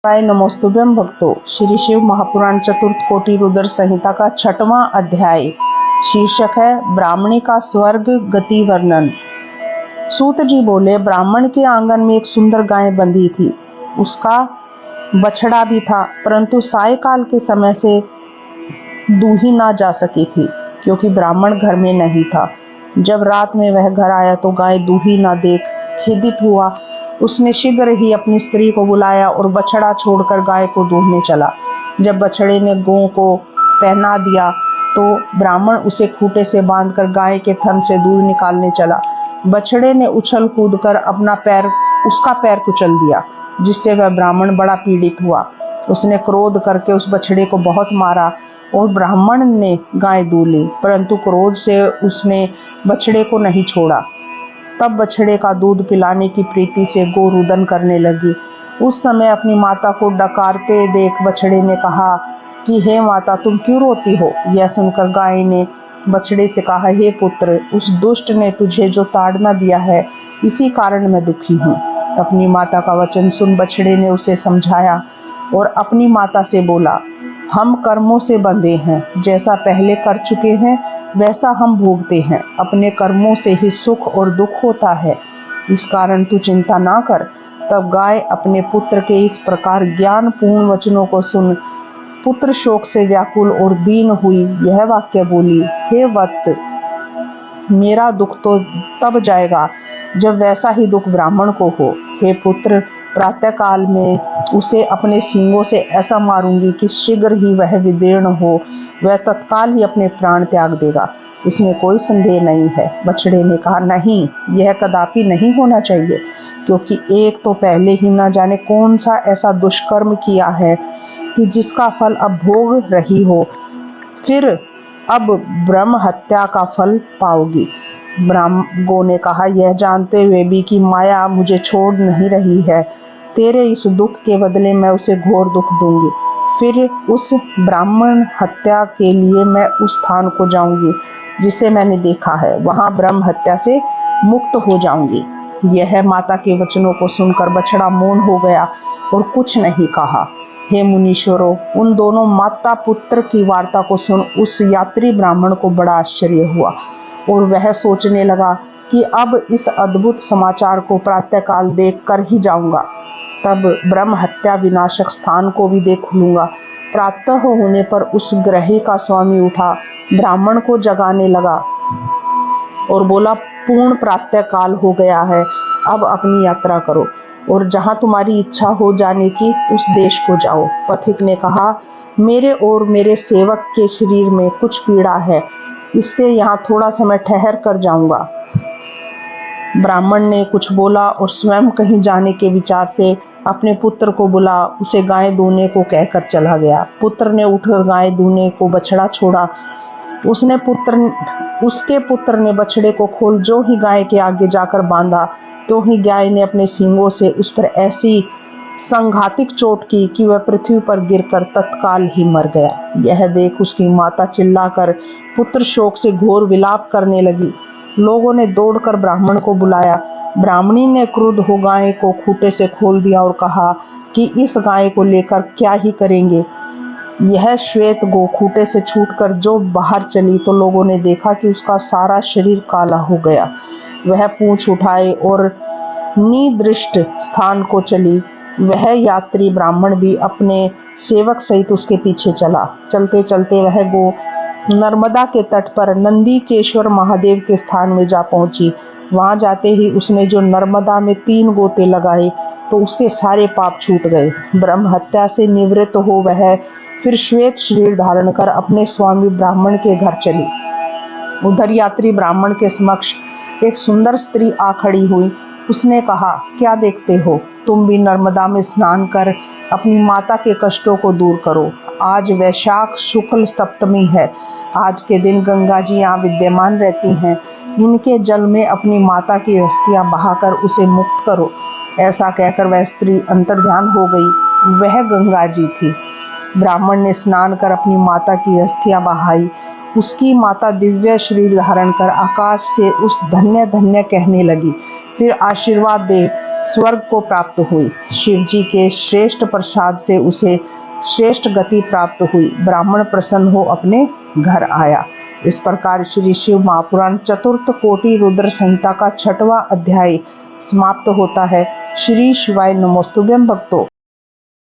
शिवाय नमोस्तुभ्यं भक्तों। श्री शिव महापुराण चतुर्थ कोटि रुद्र संहिता का 6वां अध्याय शीर्षक है ब्राह्मणी का स्वर्ग गति वर्णन। सूत जी बोले, ब्राह्मण के आंगन में एक सुंदर गाय बंधी थी। उसका बछड़ा भी था, परंतु सायकाल के समय से दूही ना जा सकी थी क्योंकि ब्राह्मण घर में नहीं था। जब रात में वह घर आया तो गाय दूही ना देख खेदित हुआ। उसने शीघ्र ही अपनी स्त्री को बुलाया और बछड़ा छोड़कर गाय को दूहने चला। जब बछड़े ने गौ को पहना दिया तो ब्राह्मण उसे खूंटे से बांधकर गाय के थन से दूध निकालने चला। बछड़े ने उछल कूद कर उसका पैर कुचल दिया, जिससे वह ब्राह्मण बड़ा पीड़ित हुआ। उसने क्रोध करके उस बछड़े को बहुत मारा और ब्राह्मण ने गाय दूह ली, परंतु क्रोध से उसने बछड़े को नहीं छोड़ा। तब बछड़े का दूध पिलाने की प्रीति से गौ रुदन करने लगी। उस समय अपनी माता को डकारते देख बछड़े ने कहा कि हे माता, तुम क्यों रोती हो? यह सुनकर गाय ने बछड़े से कहा, हे पुत्र, उस दुष्ट ने तुझे जो ताड़ना दिया है, इसी कारण मैं दुखी हूँ। अपनी माता का वचन सुन बछड़े ने उसे समझाया और अपनी माता से बोला, हम कर्मों से बंधे हैं, जैसा पहले कर चुके हैं वैसा हम भोगते हैं। अपने कर्मों से ही सुख और दुख होता है, इस कारण तू चिंता ना कर। तब गाय अपने पुत्र के इस प्रकार ज्ञान पूर्ण वचनों को सुन पुत्र शोक से व्याकुल और दीन हुई यह वाक्य बोली, हे वत्स, मेरा दुख तो तब जाएगा जब वैसा ही दुख ब्राह्मण को हो। हे पुत्र, प्रातः काल में उसे अपने सींगों से ऐसा मारूंगी कि शीघ्र ही वह विदीर्ण हो, वह तत्काल ही अपने प्राण त्याग देगा, इसमें कोई संदेह नहीं है। बछड़े ने कहा, नहीं, यह कदापि नहीं होना चाहिए, क्योंकि एक तो पहले ही न जाने कौन सा ऐसा दुष्कर्म किया है कि जिसका फल अब भोग रही हो, फिर अब ब्रह्म हत्या का फल पाओगी। गौ ने कहा, यह जानते हुए भी कि माया मुझे छोड़ नहीं रही है, तेरे इस दुख के बदले मैं उसे घोर दुख दूंगी। फिर उस ब्राह्मण हत्या के लिए मैं उस स्थान को जाऊंगी जिसे मैंने देखा है, वहां ब्रह्म हत्या से मुक्त हो जाऊंगी। यह माता के वचनों को सुनकर बछड़ा मौन हो गया और कुछ नहीं कहा। हे मुनीश्वरों, उन दोनों माता पुत्र की वार्ता को सुन उस यात्री ब्राह्मण को बड़ा आश्चर्य हुआ और वह सोचने लगा कि अब इस अद्भुत समाचार को प्रातःकाल देख कर ही जाऊंगा, तब ब्रह्म हत्या विनाशक स्थान को भी देख लूंगा। प्रातः होने पर उस गृह का स्वामी उठा, ब्राह्मण को जगाने लगा और बोला, पूर्ण प्रातः काल हो गया है, अब अपनी यात्रा करो और जहां तुम्हारी इच्छा हो जाने की उस देश को जाओ। पथिक ने कहा, मेरे और मेरे सेवक के शरीर में कुछ पीड़ा है, इससे यहाँ थोड़ा समय ठहर कर जाऊंगा। ब्राह्मण ने कुछ बोला और स्वयं कहीं जाने के विचार से अपने पुत्र को बुला उसे गाय दूहने को कहकर चला गया। पुत्र ने उठकर गाय दूहने को बछड़ा छोड़ा। उसके पुत्र ने बछड़े को खोल जो ही गाय के आगे जाकर बांधा, तो ही गाय ने अपने सींगों से उस पर ऐसी संघातिक चोट की कि वह पृथ्वी पर गिरकर तत्काल ही मर गया। यह देख उसकी माता चिल्लाकर पुत्र शोक से घोर विलाप करने लगी। लोगों ने दौड़कर ब्राह्मण को बुलाया। ब्राह्मणी ने क्रुद्ध हो गाय को खूंटे से खोल दिया और कहा कि इस गाय को लेकर क्या ही करेंगे। यह श्वेत गो खूंटे से छूटकर जो बाहर चली तो लोगों ने देखा कि उसका सारा शरीर काला हो गया। वह पूंछ उठाए और निदृष्ट स्थान को चली। वह यात्री ब्राह्मण भी अपने सेवक सहित उसके पीछे चला। चलते चलते वह गो नर्मदा के तट पर नंदीकेश्वर महादेव के स्थान में जा पहुंची। वहां जाते ही उसने जो नर्मदा में 3 गोते लगाए तो उसके सारे पाप छूट गए। ब्रह्म हत्या से निवृत्त हो वह फिर श्वेत शरीर धारण कर अपने स्वामी ब्राह्मण के घर चली। उधर यात्री ब्राह्मण के समक्ष एक सुंदर स्त्री आ खड़ी हुई। उसने कहा, क्या देखते हो? तुम भी नर्मदा में स्नान कर अपनी माता के कष्टों को दूर करो। आज वैशाख शुक्ल सप्तमी है। आज के दिन गंगा जी यहाँ विद्यमान रहती हैं। इनके जल में अपनी माता की अस्थियां बहाकर उसे मुक्त करो। ऐसा कहकर वह स्त्री अंतर्ध्यान हो गई। वह गंगा जी थी। ब्राह्मण ने स्नान कर अपनी माता की अस्थियां बहाई। उसकी माता दिव्य शरीर धारण कर आकाश से उस धन्य धन्य कहने लगी। फिर आशीर्वाद दे स्वर्ग को प्राप्त हुई। शिव जी के श्रेष्ठ प्रसाद से उसे श्रेष्ठ गति प्राप्त हुई। ब्राह्मण प्रसन्न हो अपने घर आया। इस प्रकार श्री शिव महापुराण चतुर्थ कोटि रुद्र संहिता का 6वां अध्याय समाप्त होता है। श्री शिवाय नमोस्तुभ्यं भक्तों।